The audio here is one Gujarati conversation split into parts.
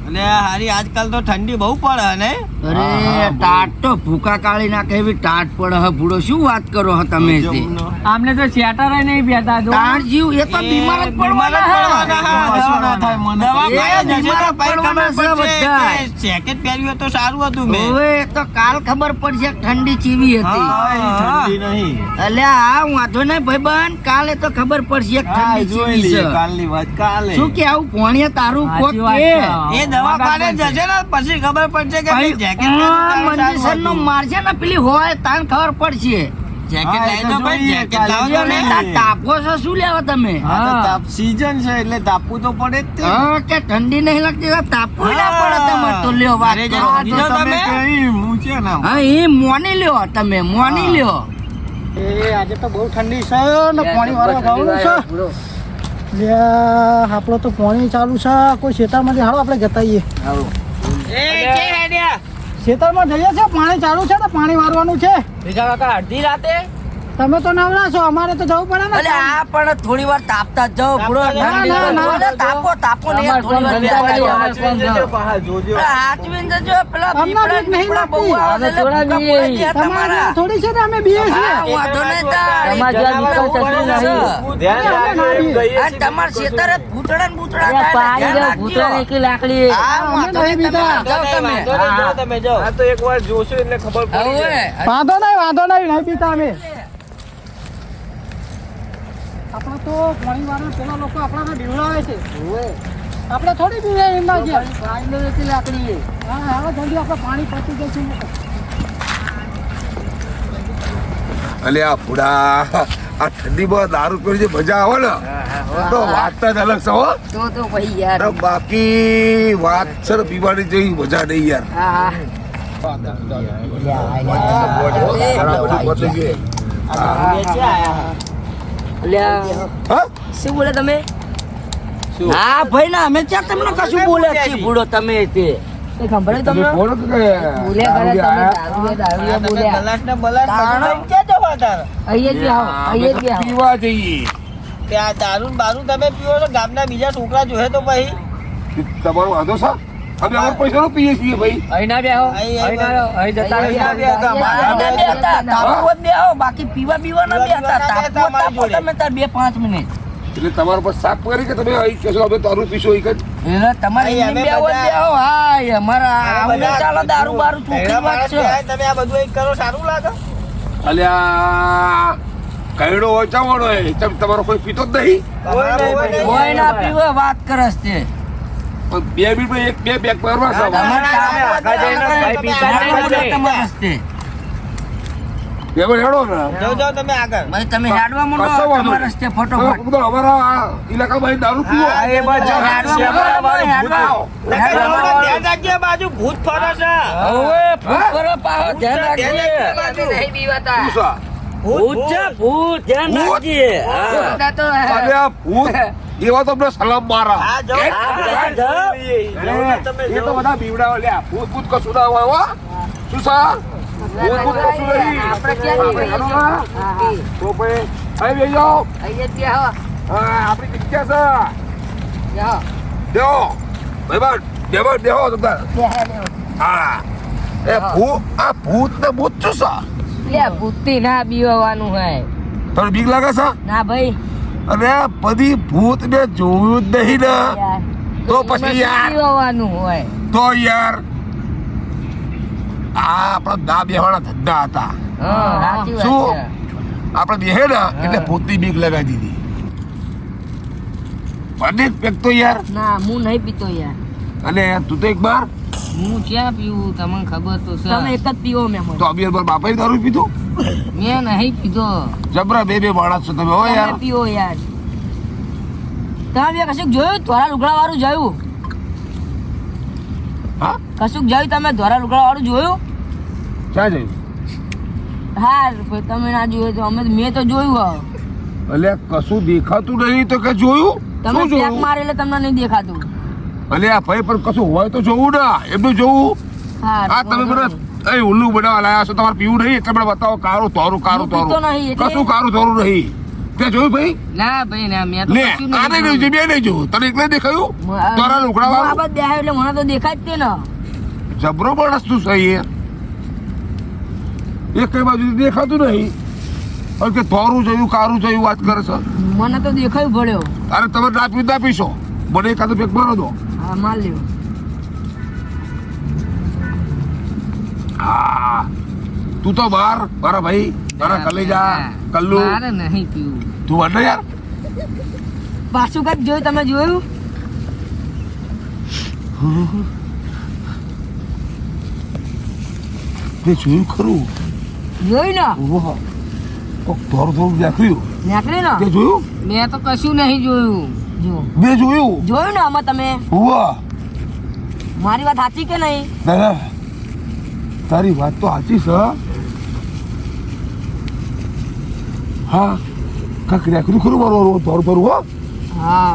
એટલે હારી આજકાલ તો ઠંડી બહુ પડે ને. અરે ટાટ તો ભૂકા કાળી નાખે એવી ટાટ પડે હે ભૂડો. શું વાત કરો હો તમે તે? આમને તો શેટર નહીં બેઠા તો તાર જીવ એ તો બીમાર જ પડવાના હે. જેકેટ પહેર્યું તો સારું હતું. મેં હવે તો કાલ ખબર પડશે કે ઠંડી ચીવી હતી. ઠંડી નહીં અલ્યા આ વાંધો નહીં ભાઈબંધ, કાલે તો ખબર પડશે કે ઠંડી ચીવી છે. કાલની વાત કાલે. શું કે આવું પોણીએ તારું કોક કે એ દવાખાને જશે ને પછી ખબર પડશે કે ભાઈ જેકેટ મંજીસર નો મારશે ને પેલી હોય તાન ખબર પડશે. જેકેટ લઈ દો ભાઈ. જેકેટ લાવો ચાલ્યો ને તાર તાપો છો શું લેવા તમે? સીઝન છે એટલે તાપવું તો પડે જ તે. હા કે ઠંડી નહીં લાગતી તો તાપવું ના પડે તમારે તો લ્યો વાત કરો તો તમે. હા એ મોની લ્યો તમે મોની લ્યો. એ આજે તો બહુ ઠંડી છે ને પાણી વાળો ગાવડું છે. આપણો તો પાણી ચાલુ છે. કોઈ ખેતરમાંથી હાલો આપણે જતાઈએ. ખેતરમાં જઈએ છે, પાણી ચાલુ છે ને પાણી વારવાનું છે. અડધી રાતે તમે તો નવરા છો, અમારે તો જવું પડે ને. અલે આ પણ થોડી વાર તાપતા જ જાઓ પૂરો. તાપો તાપો ને થોડી વાર હાચવીને જજો. પેલા પીપળા પીપળા બહુ આવે છે તમારા. થોડી છે ને અમે બીએ છીએ. વાંધો નહીં તમાર ખેતરે ભૂતડા ને ભૂતડા વાંધો નહીં નહીં પીતા અમે. આપણા તો પાણી વાળા પેલા લોકો આપણા બીવડાવે છે. આપણે થોડી બીવે એમના છે. લાકડી હા હા જલ્દી આપણે પાણી પતી જઈશું. અલ્યા ફુડા આ ઠંડીમાં દારૂ પીવાની જે મજા આવે ને તો વાત જ અલગ છે હો. તો ભાઈ યાર બાકી વાત છે ને પીવાની જેવી મજા નહીં યાર. શું બોલે તમે? હા ભાઈ ના અમે ત્યાં તમને કશું બોલે છીએ ભૂડો તમે તે ખબર તમને પીવા જઈએ. ત્યાં દારૂ બારૂ તમે પીવો છો ગામના બીજા છોકરા જોહે તો પછી તમારો વાંધો છે? અમે અમારા પૈસા નો પીએ છીએ ભાઈ. બાકી પીવા બીવા ના બેતા 2-5 મિનિટ એટલે તમારા પર સાફ કરી કે તમે અહીં કહેશો અમે દારૂ પીશો એક જ. તમારે દારૂ બારૂ ચોખ્ખી વાત છે. તમે આ બધું એક કરો સારું લાગે. અલ્યા કઈડો હોય ચાવડો હોય તમારો કોઈ પીતો જ નહીં. કોઈ ના પીવે વાત કરસ તે. પણ 2 મિનિટમાં એક બે બેગ મારવા હેડો ને જાઓ તમે આગળ. ભાઈ તમે હેડવા માંડો તમારા રસ્તે ફટોફટ. અમારા આઈલાકામાં દારૂ પીવો. ધ્યાન રાખજે બાજુ ભૂત ફરે છે. એવા તો આપણે સલામ મારા. હા જાઓ. એ તો બધા બીવડાવો લ્યા. ભૂત ભૂત કશું ના હોય હો. શું સા ભૂત ભૂત કશું નહીં. તો ભાઈ અહીં બેસી જાઓ. હા આપણી જગ્યા છે. દેવો ભાઈ દેવો તમને. હા એ ભૂત ને ભૂત શું છે? ભૂતી ના બીવાનું હોય તને બીક લાગે છે? ના ભાઈ. અરે બધી ભૂત ને જોયું જ નહીં ને તો પછી યાર હોય તો યાર આ આપણા દા બેવાના ધંધા હતા. શું આપણે બેહે ને એટલે ભૂતની બીક લગાવી દીધી. બને પેક તો યાર. ના હું નહીં પીતો યાર. અને તું તો એક બાર હું ક્યાં પીવું તમને ખબર તો છે. તમે એક જ પીવો મેં. તો અબીર બાર બાપાએ દારૂ પીધું? મેં નહીં પીધો. જબરા બે માણસ છો તમે હો યાર. પીવો યાર. તમે કશુંક જોયું ધોરા લુગડા વાળું જોયું? હા કશુંક જોયું તમે ધોરા લુગડા વાળું જોયું? ક્યાં જયું? હા તમે ના જોયું તો અમે મેં તો જોયું. અલ્યા કશું દેખાતું નહીં તો કે જોયું? તમે પેક મારે એટલે તમને નહીં દેખાતું. અલ્યા ભાઈ પણ કશું હોય તો જોવું ને એમનું જોવું. આ તમે મને ઉલ્લુ બનાવવા લાયા છો. તમારે પીવું નહીં એટલે મને બતાવો. કારું તોરું પીતો નહીં એટલે કશું કારું તોરું નહીં. તે જોયું ભાઈ ના ભાઈ ના મેં તો લે કશું આને નહીં નહીં જોયું બે નહીં જોયું તને એકલે દેખાયું તારા લુકડા આ વાળું બધે આવ્યો એટલે મને તો દેખાય જ તે ને જબરો માણસ તું સહી એક કઈ બાજુ દેખાતું નહીં અને કે થોરું જોયું કારું જોયું વાત કરે છે મને તો દેખાયું પડ્યો અરે તમે ના પીવું ના પીશો મને એકાદું પેક મારો દો હા માર લ્યો હા તું તો બાર મારા ભાઈ મારા કલેજા કલ્લુ મારે નહીં પીવું તું વન યાર પાછું કઈક જોયું તમે જોયું તે જોયું ખરું જોયું ને ઓહો કોક થોડું દેખ્યું નીકળી ને તે જોયું મેં તો કશું નહીં જોયું જો બે જોયું જોયું ને આમાં તમે વાહ મારી વાત સાચી કે નહીં ના તારી વાત તો સાચી છે હા કાંક રેખરું ખરું મારું થોડું હો હા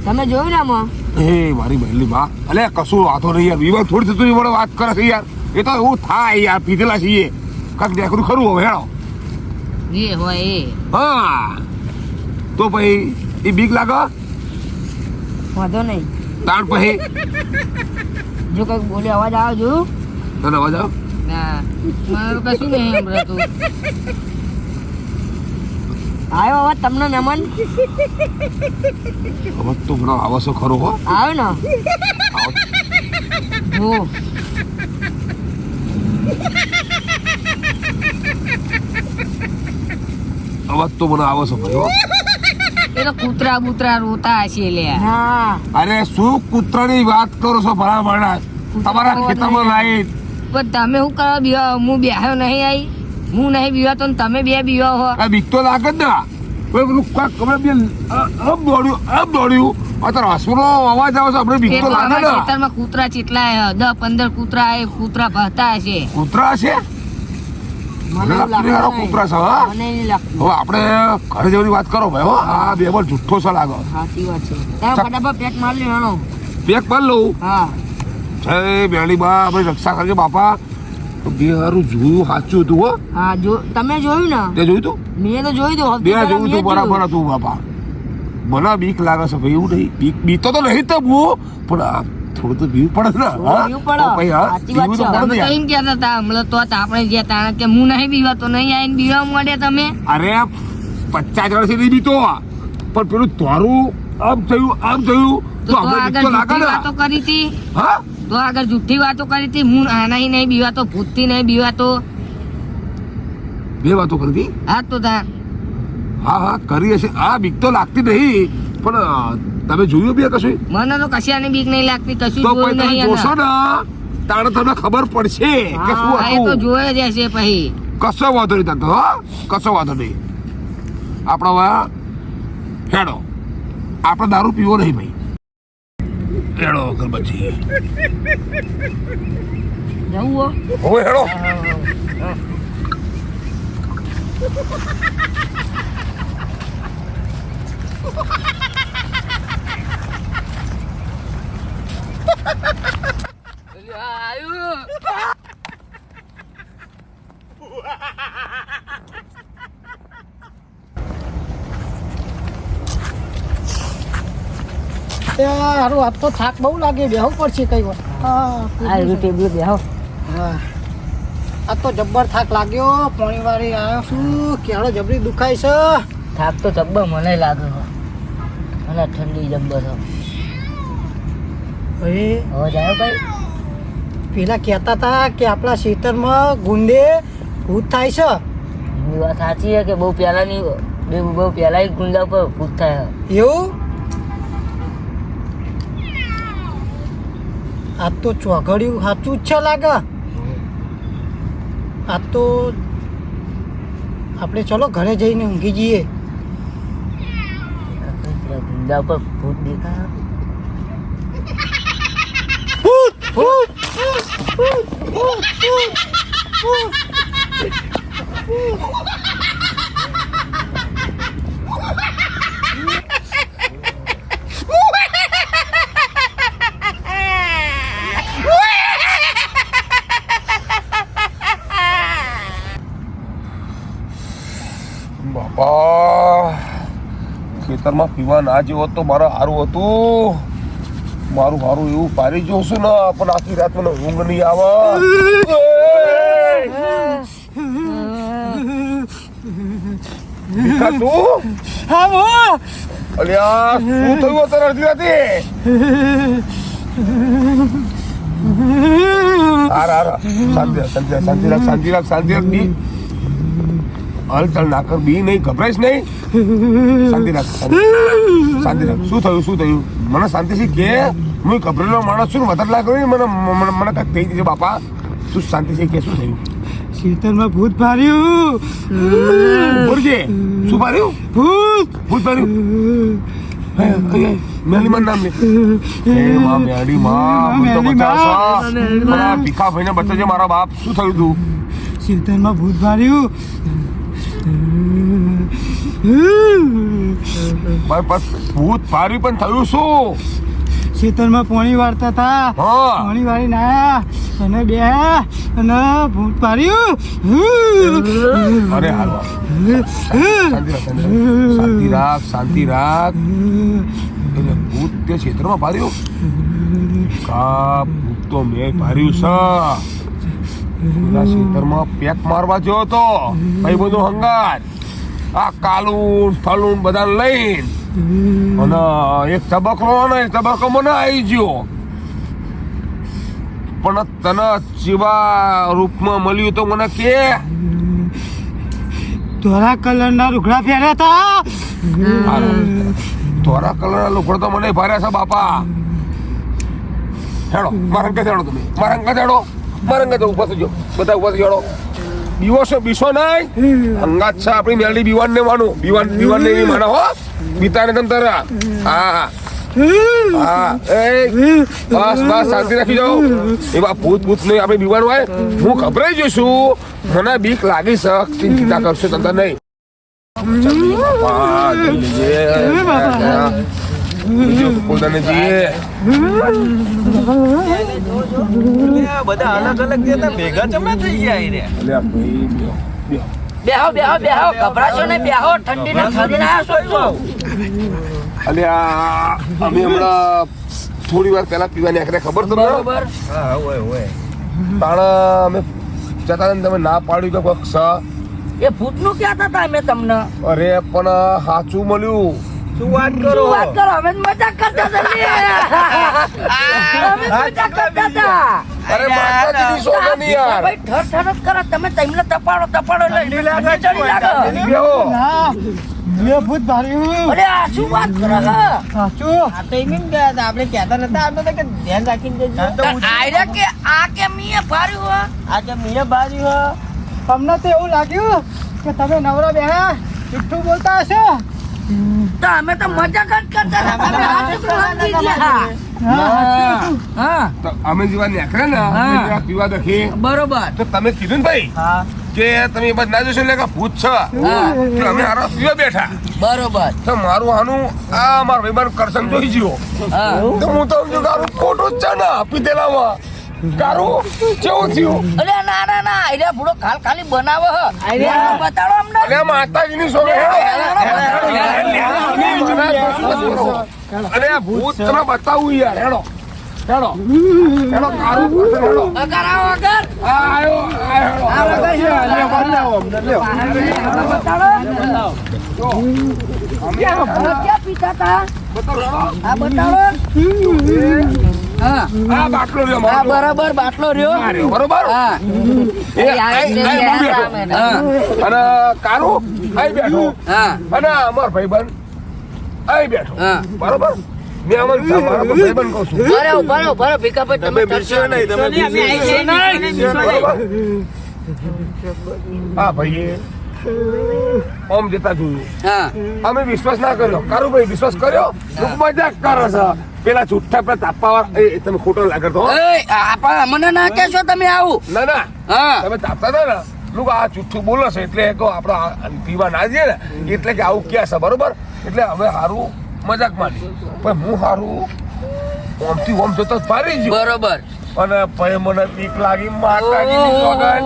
તમે જોયું ને આમાં એ મારી બહેનની બા અલે કશું વાતો નહીં યાર વિવાદ થોડી થતું વડે વાત કરે છે યાર એ તો એવું થાય યાર પીધેલા છીએ કાંક રેખરું ખરું હવે હેડો એ હોય એ હા તો પછી એ બીક લાગે વાંધો નહીં તાણ પછી જો કઈક બોલે અવાજ આવે જોયું તને અવાજ આવ ના મારું કશું નહીં સંભળાતું આવ્યો અવાજ તમને મહેમાન અવાજ તો મને આવે છે ખરો હો આવ્યો ને જો અવાજ તો મને આવે છે ભાઈ હો એ તો કૂતરા બૂતરા રોતા હશે લે હા અરે શું કૂતરાની વાત કરો છો ભલા માણસ તમારા ખેતરમાં લાવી પણ તમે શું કરો બીવા હું બેહ્યો નહીં આવી હું નહીં બીવાતો ને તમે બે બીવા હો આ બીક તો લાગે જ ના કોઈ પેલું કાંક કમરે બે આમ દોડ્યું અત્યારે હસવાનો અવાજ આવે છે આપણે બીક તો લાગે ને ખેતરમાં કૂતરા ચેટલા 10-15 કૂતરા એ કૂતરા ભરતા હશે કૂતરા છે મને લાગતું નહીં હારો કૂતરા છે હા મને નહીં લાગતું હવે આપણે ઘરે જવાની વાત કરો ભાઈ હો આ બે બોલ જુઠ્ઠો છે લાગે સાચી વાત છે તમે ફટાફટ પેક મારી લેવાનો પેક પર લઉં હા જય બેડી બા આપણે રક્ષા કરજો બાપા બે હારું જોયું સાચું હતું હો હા જો તમે જોયું ને તે જોયું તું મેં તો જોયું તું બે જોયું તું બરાબર હતું બાપા મને બીક લાગે છે ભાઈ એવું નહીં બીતો તો નહીં તો બહુ પણ આ થોડું તો બીવું પડે ને હા બીવું પડે. તો ભાઈ હા સાચી વાત બીવું તો છે. પડે તમે ને યાર. કઈ કહેતા હતા હમણાં તો આપણે ગયા તા કે હું નહીં બીવા તો નહીં આવીને બીવા માંડ્યા તમે અરે 50 વર્ષથી નહીં બીતો પણ પેલું તારું આમ થયું તો તો આપણે બીક આગળ તો લાગે જૂઠી ને વાતો કરી હતી હા તો આગળ જૂઠી વાતો કરી હતી હું આનાથી નહીં બીવાતો ભૂતથી નહીં બીવાતો બે વાતો કરી હતી હા તો તા હા કરી હશે આ બીક તો લાગતી નહીં પણ તમે જોયું બી કશું મને તો કશાની બીક નહીં લાગતી કશું તો જોયું પછી તમે નહીં જોશો એના. ને તાણે તમને ખબર પડશે કે શું હા, એ તો હતું જોયે જ હશે પછી કશો વાંધો નહીં થતો હા કશો વાંધો નહીં આપણે હવે હેડો આપણે દારૂ પીવો નહીં ભાઈ હેડો વગર પછી જવું હો હવે હેડો હારું આજ તો થાક બહુ લાગે બેહવું પડશે કઈ વાર આ ટેબલ બેહો હા આજ તો જબ્બર થાક લાગ્યો પાણી વાળી આવ્યો છું કેળો જબરી દુખાય છે થાક તો જબ્બર મને લાગે છે અને ઠંડી જબ્બર છે ભાઈ હવે જાય ભાઈ પેલા કહેતા હતા કે આપણા ખેતરમાં ગુંડે ભૂત થાય છે એની વાત સાચી છે કે બહુ પહેલાની બહુ પહેલા ગુંડા પર ભૂત થાય એવું આ તો ચોઘડિયું સાચું જ છે લાગે આ તો આપણે ચલો ઘરે જઈને ઊંઘી જઈએ ગુંડા પર ભૂત દેખાય બાપા ખેતરમાં પીવા ના જેવો તો મારે સારું હતું. મારું સારું એવું પારી જોશું ને પણ આખી રાત મને ઊંઘ નહીં આવે. ભીખા તું? હા હું અલ્યા શું થયું અત્યારે અડધી રાતે? શાંતિ રાખ બી હલચલ ના કર, બી નહીં, ગભરાઈશ નહીં. શાંતિ રાખ. શું થયું મને શાંતિથી કે. હું ગભરેલો માણસ છું, વધારે લાગે મને મને કંઈક થઈ ગયું બાપા. તું શાંતિથી કે શું થયું? ખેતરમાં ભૂત પાર્યું. બોલજે શું પાર્યું? ભૂત પાર્યું. મેલીમાં નામ લે. એ માં મેડી માં તો બચાવશો. મારા ભીખા ભાઈને બચાવજે મારા બાપ. શું થયું તું? ખેતરમાં ભૂત પાર્યું. ભૂત પાર્યું પણ થયું શું? ખેતરમાં પાણી વાળતા હતા. હા. પાણી વાળી ના અને બે અને ભૂત પાર્યું. અરે હાલો શાંતિ રાખ. એટલે ભૂત તે ક્ષેત્રમાં પાર્યું? કા ભૂત તો મેં પાર્યું છે. પેલા ક્ષેત્રમાં પેક મારવા જેવો હતો ભાઈ બધું હંગાત. આ કાલુન ફલુન બધા લઈને અને એક તબક્કો મને આવી ગયો. પણ તને જેવા રૂપમાં મળ્યું તો મને કે ધોળા કલરના લુગડા પહેર્યા હતા. ધોળા કલરના લુગડા તો મને ભાર્યા છે બાપા. હેડો મારા અંગત હેડો, તમે મારા અંગત હેડો. મારા અંગત ઉભા થજો, બધા ઉભા થજો. હેડો બીસો નહીં. અંગાત છે આપણી મેલડી બીવાન ને માનું. બીવાન ને નહીં માનો હો. બીતાને તમ તારા. હા બસ શાંતિ રાખી જાઓ. એવા ભૂત નહીં આપણે બીવાનું હોય. હું ગભરાઈ જઈશું, મને બીક લાગી છે. ચિંતા કરશો તંતર નહીં. બધા અલગ ભેગા જમા થઈ ગયા. બેહો ગભરાશો ને બેહો. ઠંડી ના શરીર આવ્યો છો. અલ્યા અમે હમણાં થોડી વાર પહેલા પીવા નીકળ્યા, ખબર તમને? બરોબર. હા હોય તાણા અમે જતા ને તમે ના પાડ્યું કે કોક સ. એ ભૂતનું કહેતા હતા અમે તમને. અરે પણ સાચું મળ્યું. શું વાત કરો? અમે જ મજાક કરતા હતા. અરે માતાજીની સોગંદ યાર. ભાઈ ઠર જ કરો તમે. તેમને તપાડો એટલે ચડી લાગે. બેહો. બે ભૂત પાર્યું. અરે આ શું વાત કરો છો? સાચું. આ તો એમ ગયા હતા, આપણે કહેતા નતા આવતા કે ધ્યાન રાખીને જજો. આયરા કે આ કે મીએ પાર્યું હો. આ કે મિયા બાજુ અમને તો એવું લાગ્યું કે તમે નવરા બેહા જુઠ્ઠું બોલતા હશો. તો અમે તો મજાક જ કરતા હતા. તમે હાચું સમજી ગયા. હા તો અમે જેવા નીકળ્યા ને હા. જેવા પીવા દખી બરોબર. તો તમે કીધું ને ભાઈ હા કે તમે એ બાદ ના જશો એટલે કે ભૂત છે. હા કે અમે હારા પીવા બેઠા બરોબર. તો મારું આનું આ મારા ભાઈબંધ કરસંગ જોઈ ગયો. હા તો હું તો સમજુ કારું ખોટું જ છે ને પીધેલામાં. કારું કેવું થયું? અરે ના આયરા ભૂડો ખાલી બનાવો હ. આયરા બતાડો અમને. અરે માતાજીની સોગંદ. અરે ભૂત તમે બતાવું યાર. હેડો કારું હેડો. કરાવો અગર. આયો ક્યાં પીતા હતા? આ બતાડો. હા આ બાટલો રહ્યો હા મારો. બરાબર બાટલો રહ્યો. આ રહ્યો, બરોબર. હા એ આઈ બેઠો. હા અને કારું આઈ બેઠો. હા અને અમાર ભાઈબંધ આઈ બેઠો. હા બરોબર. મેં અમાર મારા ભાઈબંધ કહું છું. બરો ભીખાભાઈ તમે બીસો નહીં, તમે બરોબર. હા ભાઈએ ઓમ જતા જોયું. હા અમે વિશ્વાસ ના કર્યો. કારું ભાઈ વિશ્વાસ કર્યો. લોકો મજાક કરે છે. પેલા જુઠ્ઠા પેલા તાપવા તમે ખોટો લાગતો. મને ના કહેશો તમે આવું. ના હા તમે તાપતા હતા ને લોકો આ જુઠ્ઠું બોલે છે એટલે કહો આપણે પીવા ના જઈએ ને એટલે કે આવું ક્યાં છે, બરોબર. એટલે હવે સારું મજાક માંડી પણ હું સારું ઓમથી ઓમ જતો પારી ગયો. બરોબર. અને પછી મને બીક લાગી માતાજીની સોગંદ.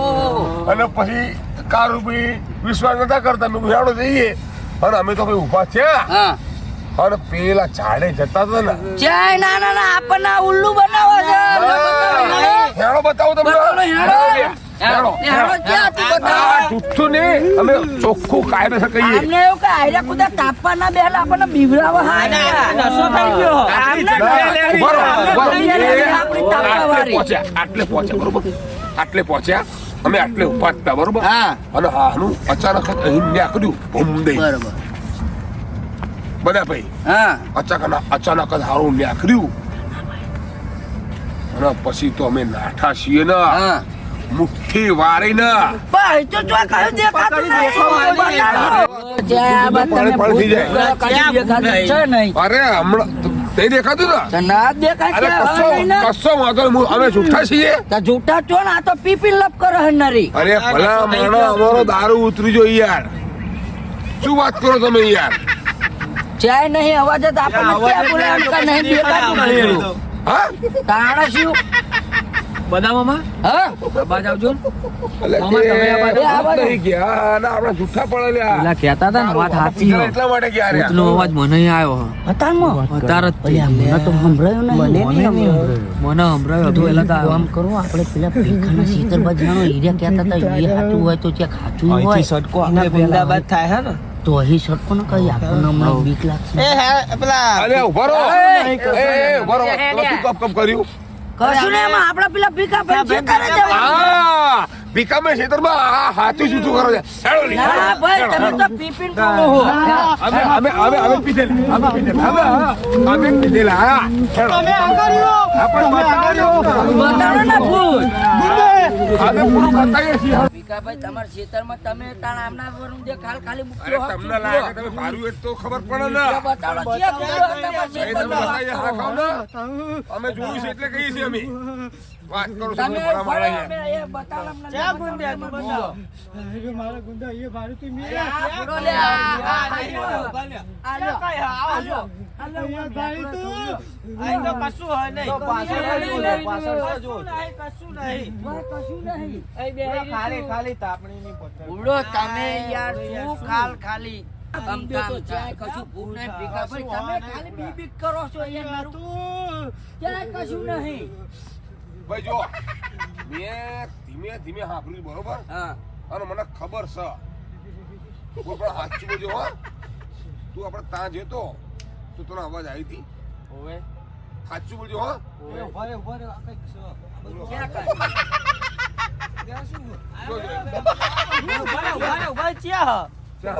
અને પછી કારું ભાઈ વિશ્વાસ નતા કરતા મેં હેડો જઈએ. અને અમે તો ભાઈ ઊભા થયા હા અને પેલા ઝાડે જતા હતા ને ચાય ના ના ના આપણને આ ઉલ્લુ બનાવો છે હેડો બતાવો તમને બતાવો, હેડો. હેડો હેડો, ક્યાં તું બતાવો? આ જુઠ્ઠું નહીં અમે ચોખ્ખું કાયદેસર કહીએ આમને એવું કે આયરા કુદા તાપવાના બેલા આપણને બીવડાવો હા નશો થઈ ગયો. આમને ઉભા રહો, ઉભા રહો. આપણી તાપવાવાળી. આટલે પહોંચ્યા બરોબર આટલે પહોંચ્યા અમે આટલે ઉભા હતા બરોબર હા. અને હાનું અચાનક જ અહીં નીકળ્યું ભૂમ દઈ બરોબર બધા ભાઈ હા અચાનક જ હારું નીકળ્યું અને પછી તો અમે નાઠા છીએ ને હા મુઠ્ઠી વારી ને ભાઈ તો જો કયું દેખાતું નથી. જ્યાં આ બાદ તમે પળ થઈ જાય. ભૂત કશું દેખાતું છે નહીં. અરે હમણાં નહીં દેખાતું ને તો ના દેખાય અરે છે, કશો હવે નહીં ને. કશો વાંધો નહીં. અમે જૂઠા છીએ તો જૂઠા છો ને આ તો પીપી લપ કરે હે નરી. અરે ભલા માણો અમારો દારૂ ઉતરી જો યાર શું વાત કરો તમે યાર ચાય નહીં અવાજ જ આપણને ક્યાં બોલાવાનું કે નહીં દેખાતું નહીં. હા તાણે શું બદામમાં હા બાજ આવજો. એટલે મામા, તમે આ બાજુ કે આ બાજુ. નહીં ગયા અને આપણે જૂઠા પડેલા પેલા કહેતા હતા ને વાત સાચી હો. એટલા માટે ગયા રે ભૂતનો અવાજ મને આવ્યો હો. હતામાં અત્યારે જ મને તો સંભળાયું નહીં. મને સંભળાયું હતું એટલે તો કામ કરો આપણે પેલા ભીખાના શીતળ બાજુનો હીરા કહેતા હતા એ સાચું હોય તો ત્યાં ખાચું અહીંથી હોય સટકો આપણે અમદાવાદ થાય હે ને. તો અહીં સટકો ને કઈ આપણને હમણાં બીક લાગશે પેલા અરે ઉભા રહો એ, ઉભા રહો તમે શું કપ કપ કર્યું કશું નહીં એમાં આપણા પેલા ભીખા ભાઈ છે કરે છે હા ભીખામે ખેતરમાં આ હાથી શું શું કરો છે હેડો ની, ના હેડો, ભાઈ હેડો. તમે તો પીપીન બોલો હો અમે પીધેલા અમે પીધેલા હા હેડો. તમે આગળ રહ્યો. આપણે બતાવ્યો. બતાવો ને ભૂત અમે પૂરું બતાવીએ છીએ ભીખાભાઈ તમારા ખેતરમાં તમે તાણ આમના વરું જે ખાલી અરે મૂક્યો હોત તમને શું લાગે કરો? તમે ભાર્યું એટલે તો ખબર પડે ને બતાવો ક્યાં મૂક્યો હોય તમારા એ તમે ખેતરમાં? બતાવીએ હા ખાવ ને અમે જોયું છે એટલે કહીએ છીએ અમે વાત કરો છો તમે ભલા માણસ ફરો, અમે એ બતાવો અમને. ક્યાં ગુંડ્યા તું બતાવો. અરે મારા ગુંડા એ મારુતિ મી આ ફરો લે, આ લ્યો. આ લ્યો. આ લ્યો. અહીંયા ગાડી તું અહીં તો કશું હોય નહીં. પાછળ જો. કશું નહીં. ભાઈ, કશું નહીં. ખાલી તાપણીની બોટલ. ઉડો તમે યાર શું ખાલી અમથામ ચાય કશું ભૂખ નહીં ભીખાભાઈ તમે ખાલી બીબી કરો છો યાર તું ચાય કશું નહીં ભાઈ જો મેં ધીમે ધીમે સાંભળ્યું બરોબર હા અને મને ખબર છે કોઈ પણ સાચું બોલજો હો તું આપણે ત્યાં જતો તો તને અવાજ આવી હતી ઓવે. સાચું બોલજો હો ઉભા રે, આ કંઈક છે. ક્યાં કરે? જોજો. ઉભા રે, ચ્યાં હ? ચાલ.